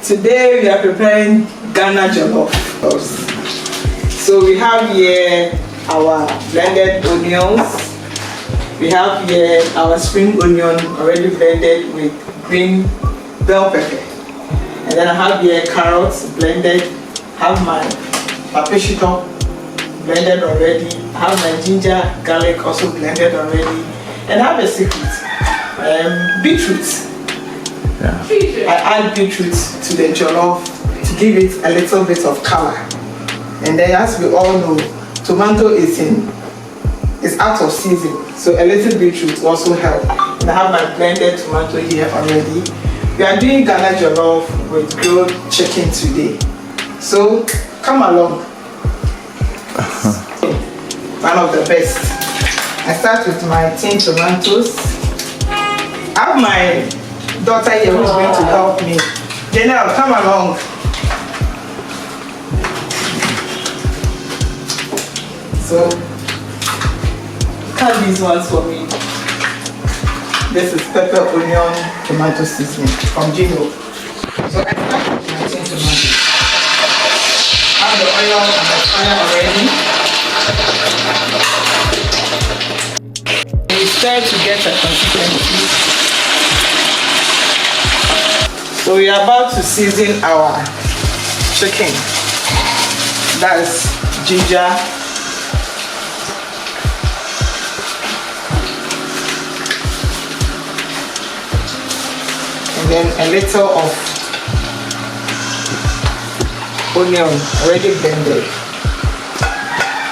Today we are preparing Ghana Jollof Rice. So we have here our blended onions. We have here our spring onion already blended with green bell pepper. And then I have here carrots blended. Have my paprika blended already. I have my ginger garlic also blended already. And I have a secret. Beetroot. Yeah. I add beetroot to the jollof to give it a little bit of color. And then, as we all know, tomato is out of season, so a little beetroot also help. And I have my blended tomato here already. We are doing Ghana Jollof with grilled chicken today, so come along. One of the best. I start with my tin tomatoes. I have my daughter here who's going to help me. Janelle, come along. So, cut these ones for me. This is pepper, onion, tomato seasoning from Gino. So I start with my tin tomatoes. I have the oil on the fire already. We start to get a consistency. So we are about to season our chicken. That's ginger, and then a little of onion already blended,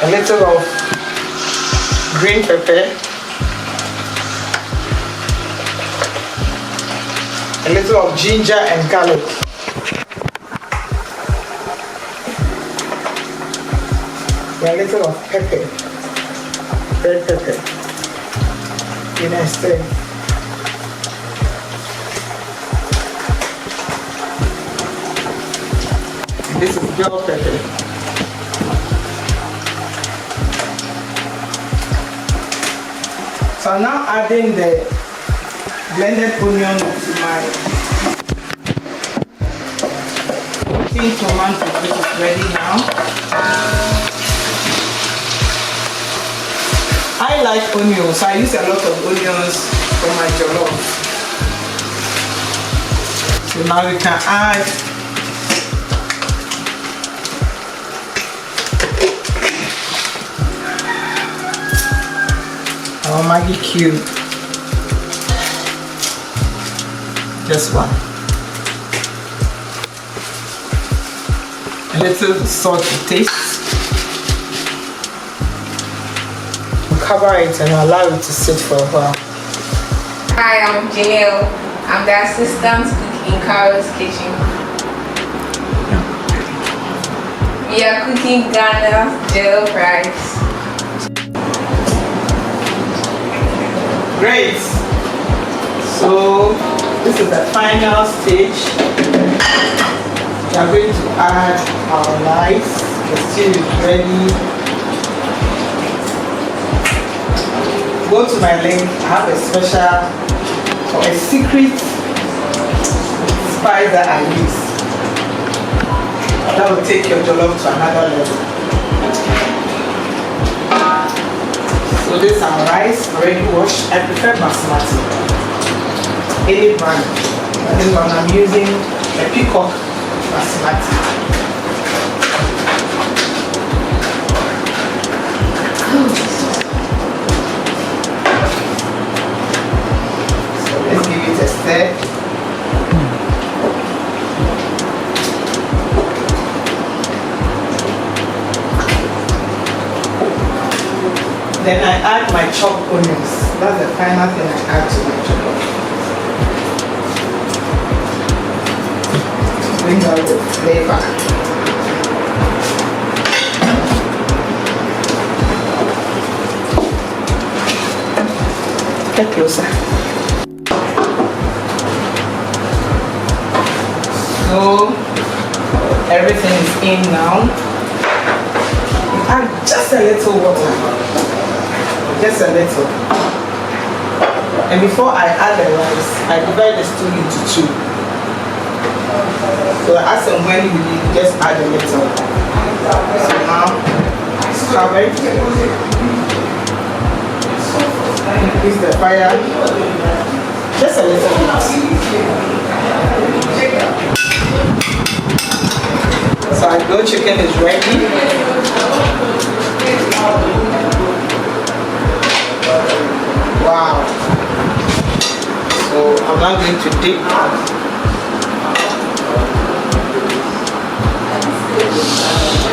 a little of green pepper, a little of ginger and garlic, a little of pepper, red pepper, in a stir. This is bell pepper. So I'm now adding the blended onion to my tin tomato, which is ready now. I like onions, so I use a lot of onions for my jollof. So now we can add our Maggi cube. Just one. A little salt to taste. Cover it and allow it to sit for a while. Hi, I'm Janelle. I'm the assistant cook in Carol's kitchen. We are cooking Ghana Jollof Rice. Great. So this is the final stage. We are going to add our rice. The stew is ready. Go to my link. I have a special or a secret spice that I use. That will take your jollof to another level. So this is our rice already washed. I prefer basmati. Any brand. But this one I'm using a peacock basmati. So let's give it a stir. Then I add my chopped onions. That's the final thing I add to my jollof. Bring out the flavor. Get closer. So everything is in now. Add just a little water. Just a little. And before I add the rice, I divide the stew into two. So So as and when you need, just add a little. So now it's covered. Increase the fire just a little bit. So our grilled chicken is ready. Wow. So I'm now going to dip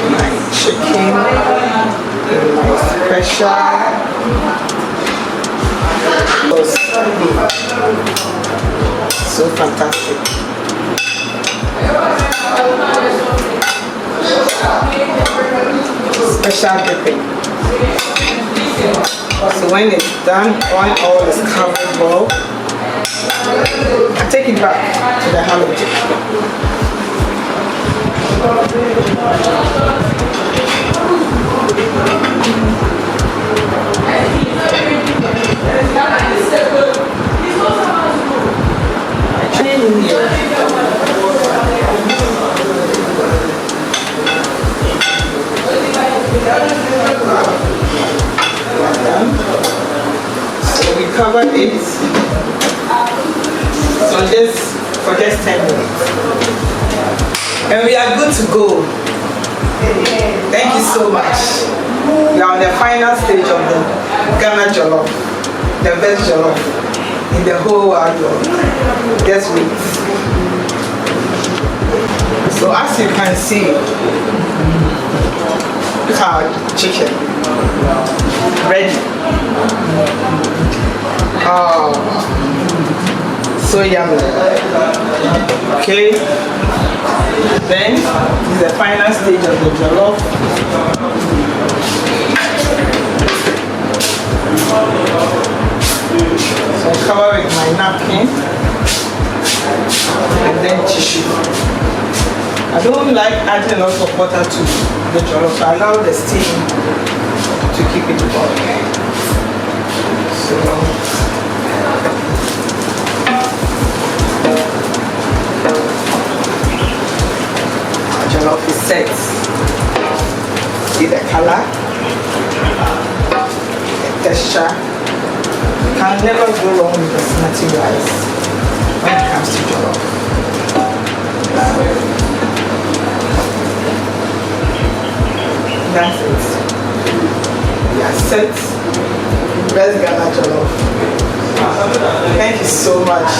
my chicken in my special sauce. So fantastic. Special dipping. So when it's done, when all is covered well, I take it back to the halogen. So we covered it for just 10 minutes. And we are good to go. Thank you so much. We are on the final stage of the Ghana Jollof, the best jollof in the whole world. Just wait. So as you can see, look at our chicken ready. Oh, so yummy. Okay, then this is the final stage of the jollof. So I cover with my napkin and then tissue. I don't like adding a lot of water to the jollof, so I allow the steam to keep it warm. So jollof is set. See the color, the texture. You can never go wrong with basmati rice when it comes to jollof. That's it. We are set. Best Ghana Jollof. Thank you so much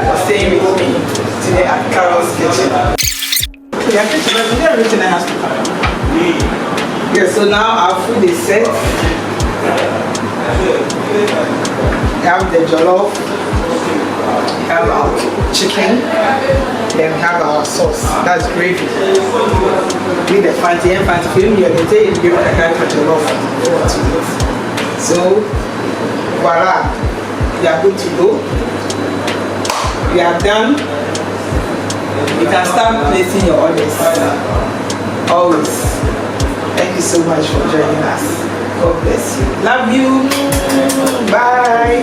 for staying with me today at Carol's Kitchen. We are going to do everything I have to cover. Yeah, so now our food is set. We have the jollof, we have our chicken, then we have our sauce. That's gravy. With the fancy and fancy film, you're going to take it, give it a kind of jollof. So, voila, we are good to go. We are done. You can start placing your orders. Always. Thank you so much for joining us. God bless you. Love you. Bye.